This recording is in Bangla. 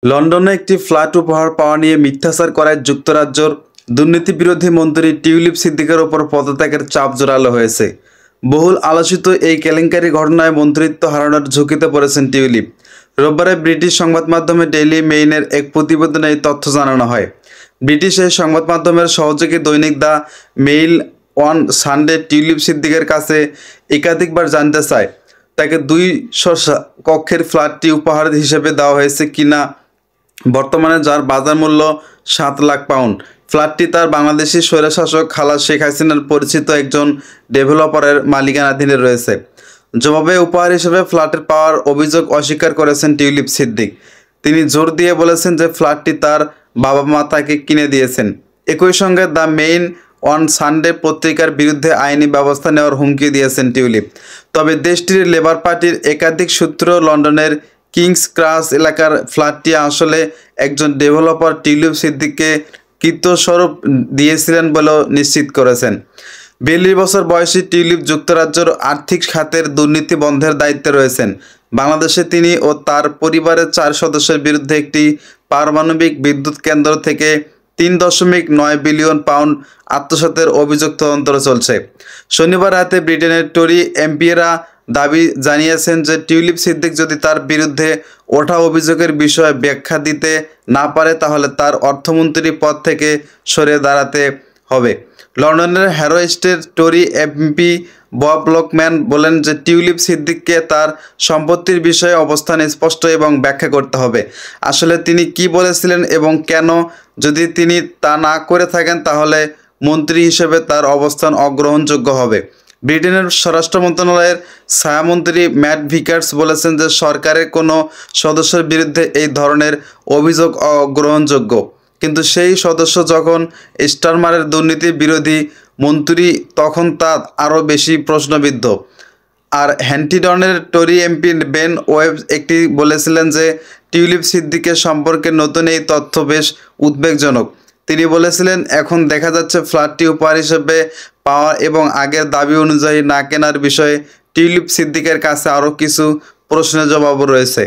লন্ডনে একটি ফ্ল্যাট উপহার পাওয়া নিয়ে মিথ্যাচার করায় যুক্তরাজ্যের দুর্নীতিবিরোধী মন্ত্রী টিউলিপ সিদ্দিকের ওপর পদত্যাগের চাপ জোরালো হয়েছে। বহুল আলোচিত এই কেলেঙ্কারি ঘটনায় মন্ত্রিত্ব হারানোর ঝুঁকিতে পড়েছেন টিউলিপ। রোববারে ব্রিটিশ সংবাদ মাধ্যমে ডেইলি মেইলের এক প্রতিবেদনে এই তথ্য জানানো হয়। ব্রিটিশ এই সংবাদ মাধ্যমের সহযোগী দৈনিক the mail on Sunday tulip সিদ্দিকের কাছে একাধিকবার জানতে চায় তাকে 200 কক্ষের ফ্ল্যাটটি উপহার হিসেবে দেওয়া হয়েছে কিনা, বর্তমানে যার বাজার মূল্য 7 লাখ পাউন্ড। ফ্ল্যাটটি তার বাংলাদেশি স্বৈরশাসক খালা শেখ হাসিনার পরিচিত একজন ডেভেলপারের মালিকানাধীনে রয়েছে। জবাবে উপহার হিসেবে ফ্ল্যাটের পাওয়ার অভিযোগ অস্বীকার করেছেন টিউলিপ সিদ্দিক। তিনি জোর দিয়ে বলেছেন যে ফ্ল্যাটটি তার বাবা মা তাকে কিনে দিয়েছেন। একই সঙ্গে দ্য মেইন অন সানডে পত্রিকার বিরুদ্ধে আইনি ব্যবস্থা নেওয়ার হুমকি দিয়েছেন টিউলিপ। তবে দেশটির লেবার পার্টির একাধিক সূত্র লন্ডনের কিংস ক্রস এলাকার ফ্ল্যাটটি আসলে একজন ডেভেলপার টিউলিপ সিদ্দিককে কৃতস্বরূপ দিয়েছিলেন বলেও নিশ্চিত করেছেন। 42 বছর বয়সী টিউলিপ যুক্তরাজ্যের আর্থিক খাতের দুর্নীতি বন্ধের দায়িত্বে রয়েছেন। বাংলাদেশে তিনি ও তার পরিবারের 4 সদস্যের বিরুদ্ধে একটি পারমাণবিক বিদ্যুৎ কেন্দ্র থেকে 3.9 বিলিয়ন পাউন্ড আত্মসাতের অভিযোগ তদন্ত চলছে। শনিবার রাতে ব্রিটেনের টরি এমপিরা দাবি জানিয়েছেন যে টিউলিপ সিদ্দিক যদি তার বিরুদ্ধে ওঠা অভিযোগের বিষয়ে ব্যাখ্যা দিতে না পারে তাহলে তার অর্থমন্ত্রী পদ থেকে সরে দাঁড়াতে হবে। লন্ডনের হ্যারো স্টেট টরি এমপি বব লোকম্যান বলেন যে টিউলিপ সিদ্দিককে তার সম্পত্তির বিষয়ে অবস্থান স্পষ্ট এবং ব্যাখ্যা করতে হবে। আসলে তিনি কি বলেছিলেন এবং কেন, যদি তিনি তা না করে থাকেন তাহলে মন্ত্রী হিসেবে তার অবস্থান অগ্রহণযোগ্য হবে। ব্রিটেনের স্বরাষ্ট্র মন্ত্রণালয়ের ছায়ামন্ত্রী ম্যাট ভিকার্স বলেছেন যে সরকারের কোনো সদস্যের বিরুদ্ধে এই ধরনের অভিযোগ অগ্রহণযোগ্য, কিন্তু সেই সদস্য যখন স্টারমারের দুর্নীতি বিরোধী মন্ত্রী তখন তা আরও বেশি প্রশ্নবিদ্ধ। আর হ্যান্টিডনের টরি এমপি বেন ওয়েব একটি বলেছিলেন যে টিউলিপ সিদ্দিকের সম্পর্কে নতুন এই তথ্য বেশ উদ্বেগজনক। তিনি বলেছিলেন, এখন দেখা যাচ্ছে ফ্ল্যাটটি উপহার হিসেবে পাওয়া এবং আগের দাবি অনুযায়ী না কেনার বিষয়ে টিউলিপ সিদ্দিকের কাছে আরও কিছু প্রশ্নের জবাব রয়েছে।